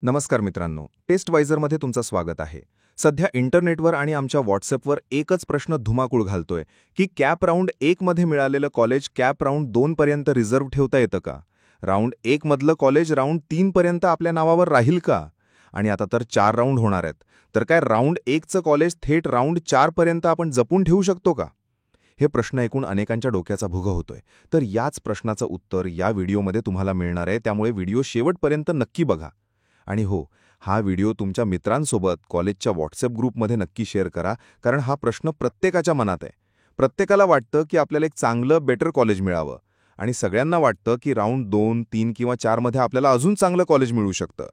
नमस्कार मित्रांनो, टेस्टवायझरमध्ये तुमचं स्वागत आहे. सध्या इंटरनेटवर आणि आमच्या व्हॉट्सअपवर एकच प्रश्न धुमाकूळ घालतोय की कॅप राऊंड 1 मध्ये मिळालेलं कॉलेज कॅप राऊंड 2 पर्यंत रिझर्व्ह ठेवता येतं का? राऊंड 1 मधलं कॉलेज राऊंड 3 पर्यंत आपल्या नावावर राहील का? आणि आता तर 4 राऊंड होणार आहेत. तर काय राऊंड 1चं कॉलेज थेट राऊंड 4 पर्यंत आपण जपून ठेवू शकतो का? हे प्रश्न ऐकून अनेकांच्या डोक्याचा भुगा होतोय. तर याच प्रश्नाचं उत्तर या व्हिडिओमध्ये तुम्हाला मिळणार आहे, त्यामुळे व्हिडिओ शेवटपर्यंत नक्की बघा. आणि हो, हा व्हिडिओ तुमच्या मित्रांसोबत कॉलेजच्या व्हॉट्सअप ग्रुपमध्ये नक्की शेअर करा, कारण हा प्रश्न प्रत्येकाच्या मनात आहे. प्रत्येकाला वाटतं की आपल्याला एक चांगलं बेटर कॉलेज मिळावं आणि सगळ्यांना वाटतं की राऊंड 2, 3 किंवा 4 मध्ये आपल्याला अजून चांगलं कॉलेज मिळू शकतं.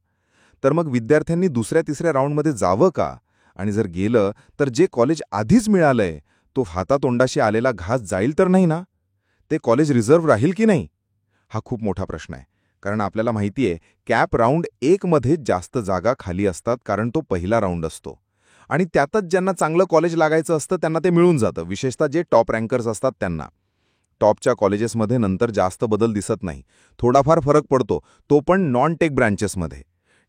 तर मग विद्यार्थ्यांनी दुसऱ्या-तिसऱ्या राऊंडमध्ये जावं का? आणि जर गेलं तर जे कॉलेज आधीच मिळालंय तो हातातोंडाशी आलेला घास जाईल तर नाही ना? ते कॉलेज रिझर्व्ह राहील की नाही? हा खूप मोठा प्रश्न आहे. कारण आपल्याला माहिती आहे, कॅप राऊंड 1 मध्ये जास्त जागा खाली असतात, कारण तो पहिला राऊंड असतो. आणि त्यातच ज्यांना चांगलं कॉलेज लागायचं असतं त्यांना ते मिळून जातं, विशेषतः जे टॉप रँकर्स असतात त्यांना. टॉपच्या कॉलेजेसमध्ये नंतर जास्त बदल दिसत नाही. थोडाफार फरक पडतो, तो पण नॉन टेक ब्रँचेसमध्ये.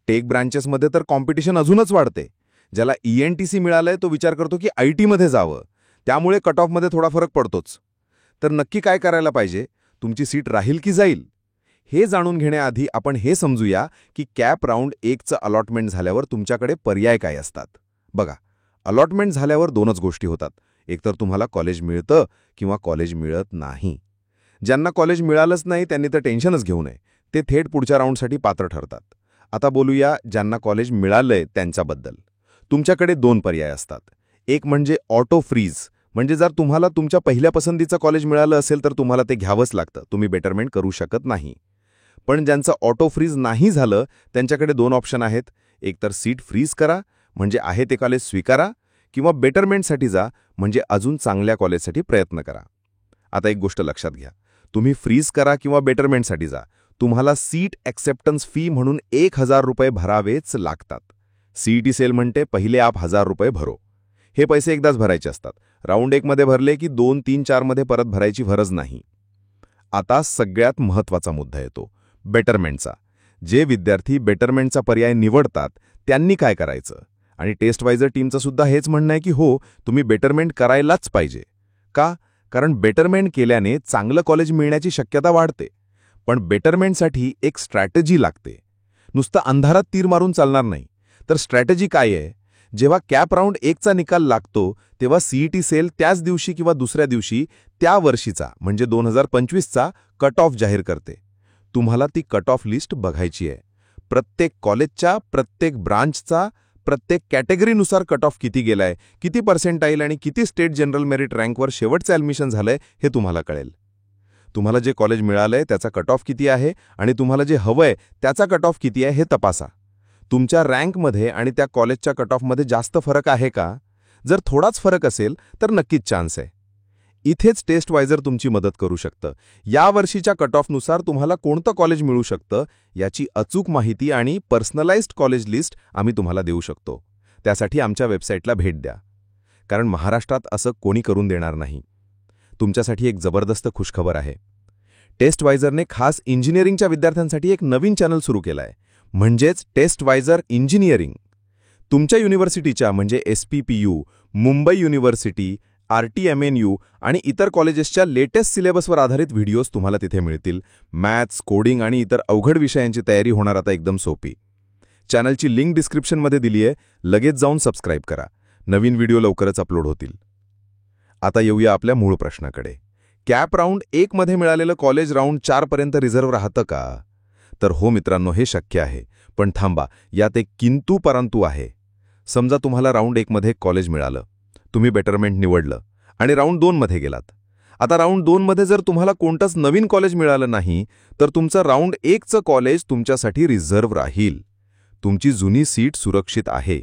टेक ब्रँचेसमध्ये तर कॉम्पिटिशन अजूनच वाढते. ज्याला ENTC मिळालंय तो विचार करतो की IT मध्ये जावं. त्यामुळे कट ऑफमध्ये थोडा फरक पडतोच. तर नक्की काय करायला पाहिजे? तुमची सीट राहील की जाईल? हे जाणून घेण्याआधी आपण हे समजूया की कॅप राऊंड 1चं अलॉटमेंट झाल्यावर तुमच्याकडे पर्याय काय असतात. बघा, अलॉटमेंट झाल्यावर 2च गोष्टी होतात. एकतर तुम्हाला कॉलेज मिळतं किंवा कॉलेज मिळत नाही. ज्यांना कॉलेज मिळालंच नाही त्यांनी तर टेन्शनच घेऊ नये. ते थेट पुढच्या राऊंडसाठी पात्र ठरतात. आता बोलूया ज्यांना कॉलेज मिळालंय त्यांच्याबद्दल. तुमच्याकडे 2 पर्याय असतात. एक म्हणजे ऑटो फ्रीज, म्हणजे जर तुम्हाला तुमच्या पहिल्या पसंतीचं कॉलेज मिळालं असेल तर तुम्हाला ते घ्यावंच लागतं, तुम्ही बेटरमेंट करू शकत नाही. पण ज्यांचं ऑटो फ्रीज नाही झालं त्यांच्याकडे 2 ऑप्शन आहेत. एकतर सीट फ्रीज करा, म्हणजे आहे ते कॉलेज स्वीकारा, किंवा बेटरमेंटसाठी जा, म्हणजे अजून चांगल्या कॉलेजसाठी प्रयत्न करा. आता एक गोष्ट लक्षात घ्या, तुम्ही फ्रीज करा किंवा बेटरमेंटसाठी जा, तुम्हाला सीट ॲक्सेप्टन्स फी म्हणून ₹1000 भरावेच लागतात. CET सेल म्हणते पहिले आप ₹1000 भरो. हे पैसे एकदाच भरायचे असतात. राऊंड 1 मध्ये भरले की 2, 3, 4 मध्ये परत भरायची गरज नाही. आता सगळ्यात महत्त्वाचा मुद्दा येतो, बेटरमेंटचा. जे विद्यार्थी बेटरमेंटचा पर्याय निवडतात त्यांनी काय करायचं? आणि टेस्टवायझर टीमचं सुद्धा हेच म्हणणं आहे की हो, तुम्ही बेटरमेंट करायलाच पाहिजे. का? कारण बेटरमेंट केल्याने चांगलं कॉलेज मिळण्याची शक्यता वाढते. पण बेटरमेंटसाठी एक स्ट्रॅटेजी लागते. नुसतं अंधारात तीर मारून चालणार नाही. तर स्ट्रॅटेजी काय आहे? जेव्हा कॅप राऊंड 1चा निकाल लागतो तेव्हा CET सेल त्याच दिवशी किंवा दुसऱ्या दिवशी त्या वर्षीचा म्हणजे 2025चा कट ऑफ जाहीर करते. तुम्हाला ती कट ऑफ लिस्ट बघायची आहे. प्रत्येक कॉलेजच्या, प्रत्येक ब्रांचचा, प्रत्येक कॅटेगरीनुसार कट ऑफ किती गेलाय, किती पर्सेंटाईल आणि किती स्टेट जनरल मेरिट रँकवर शेवटचं ॲडमिशन झालंय हे तुम्हाला कळेल. तुम्हाला जे कॉलेज मिळालंय त्याचा कट ऑफ किती आहे आणि तुम्हाला जे हवंय त्याचा कट ऑफ किती आहे हे तपासा. तुमच्या रँकमध्ये आणि त्या कॉलेजच्या कट ऑफमध्ये जास्त फरक आहे का? जर थोडाच फरक असेल तर नक्कीच चान्स आहे. इथेच टेस्टवायझर तुमची मदत करू शकतं. या वर्षीच्या कट ऑफनुसार तुम्हाला कोणतं कॉलेज मिळू शकतं याची अचूक माहिती आणि पर्सनलाइज्ड कॉलेज लिस्ट आम्ही तुम्हाला देऊ शकतो. त्यासाठी आमच्या वेबसाईटला भेट द्या. कारण महाराष्ट्रात असं कोणी करून देणार नाही. तुमच्यासाठी एक जबरदस्त खुशखबर आहे. टेस्टवायझरने खास इंजिनिअरिंगच्या विद्यार्थ्यांसाठी एक नवीन चॅनल सुरू केलं आहे, म्हणजेच टेस्टवायझर इंजिनिअरिंग. तुमच्या युनिव्हर्सिटीच्या म्हणजे SPPU, मुंबई युनिव्हर्सिटी, RTMNU आणि इतर कॉलेजेसच्या लेटेस्ट सिलेबसवर आधारित व्हिडिओज तुम्हाला तिथे मिळतील. मॅथ्स, कोडिंग आणि इतर अवघड विषयांची तयारी होणार आता एकदम सोपी. चॅनलची लिंक डिस्क्रिप्शनमध्ये दिली आहे, लगेच जाऊन सबस्क्राईब करा. नवीन व्हिडिओ लवकरच अपलोड होतील. आता येऊया आपल्या मूळ प्रश्नाकडे. कॅप राऊंड 1 मध्ये मिळालेलं कॉलेज राऊंड 4 पर्यंत रिझर्व्ह राहतं का? तर हो मित्रांनो, हे शक्य आहे. पण थांबा, यात एक किंतु परंतु आहे. समजा तुम्हाला राऊंड 1 मध्ये कॉलेज मिळालं, तुम्ही बेटरमेंट निवडलं आणि राऊंड 2 मध्ये गेलात. आता राऊंड 2 मध्ये जर तुम्हाला कोणतंच नवीन कॉलेज मिळालं नाही तर तुमचं राऊंड 1चं कॉलेज तुमच्यासाठी रिझर्व्ह राहील. तुमची जुनी सीट सुरक्षित आहे.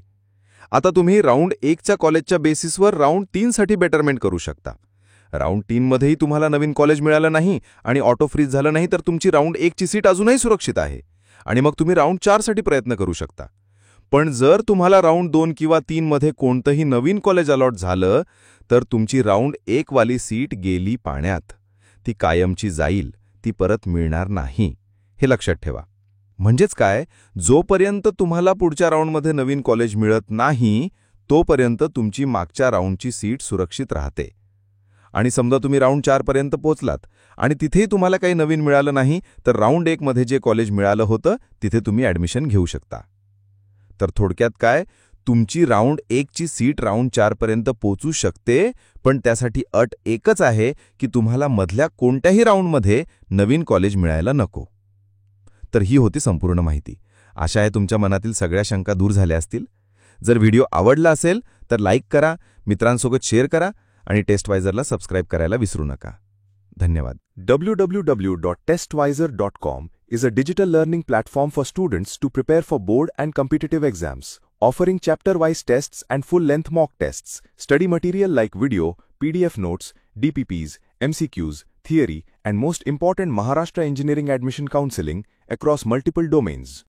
आता तुम्ही राऊंड 1च्या कॉलेजच्या बेसिसवर राऊंड 3 साठी बेटरमेंट करू शकता. राऊंड 3 मध्येही तुम्हाला नवीन कॉलेज मिळालं नाही आणि ऑटो फ्रीज झालं नाही तर तुमची राऊंड 1ची सीट अजूनही सुरक्षित आहे आणि मग तुम्ही राऊंड 4 साठी प्रयत्न करू शकता. पण जर तुम्हाला राऊंड 2 किंवा 3 मध्ये कोणतंही नवीन कॉलेज अलॉट झालं तर तुमची राऊंड 1 वाली सीट गेली पाण्यात. ती कायमची जाईल, ती परत मिळणार नाही. हे लक्षात ठेवा. म्हणजेच काय, जोपर्यंत तुम्हाला पुढच्या राऊंडमध्ये नवीन कॉलेज मिळत नाही तोपर्यंत तुमची मागच्या राऊंडची सीट सुरक्षित राहते. आणि समजा तुम्ही राऊंड 4 पर्यंत पोहोचलात आणि तिथेही तुम्हाला काही नवीन मिळालं नाही, तर राऊंड 1 मध्ये जे कॉलेज मिळालं होतं तिथे तुम्ही ॲडमिशन घेऊ शकता. तर थोडक्यात काय, तुमची राऊंड 1 ची सीट राऊंड 4 पर्यंत पोहोचू शकते, पण त्यासाठी अट एकच आहे की तुम्हाला मधल्या कोणत्याही राऊंडमध्ये नवीन कॉलेज मिळायला नको. तर ही होती संपूर्ण माहिती. आशा आहे तुमच्या मनातील सगळ्या शंका दूर झाल्या असतील. जर व्हिडिओ आवडला असेल तर लाईक करा, मित्रांसोबत शेअर करा आणि टेस्टवायझरला सबस्क्राईब करायला विसरू नका. धन्यवाद. www.testwiser.com is a digital learning platform for students to prepare for board and competitive exams, offering chapter-wise tests and full-length mock tests, study material like video, PDF notes, DPPs, MCQs, theory, and most important Maharashtra Engineering Admission Counseling across multiple domains.